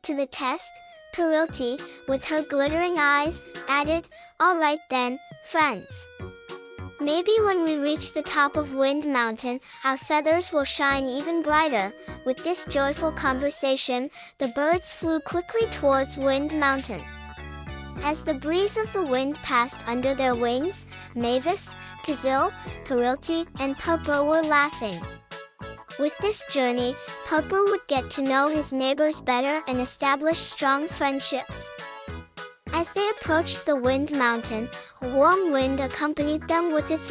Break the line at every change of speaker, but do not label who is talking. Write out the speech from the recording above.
put to the test, Perilti, with her glittering eyes, added, "All right then, friends. Maybe when we reach the top of Wind Mountain, our feathers will shine even brighter." With this joyful conversation, the birds flew quickly towards Wind Mountain. As the breeze of the wind passed under their wings, Mavis, Kazil, Perilti, and Purpur were laughing. With this journey, Purpur would get to know his neighbors better and establish strong friendships. As they approached the Wind Mountain, a warm wind accompanied them with its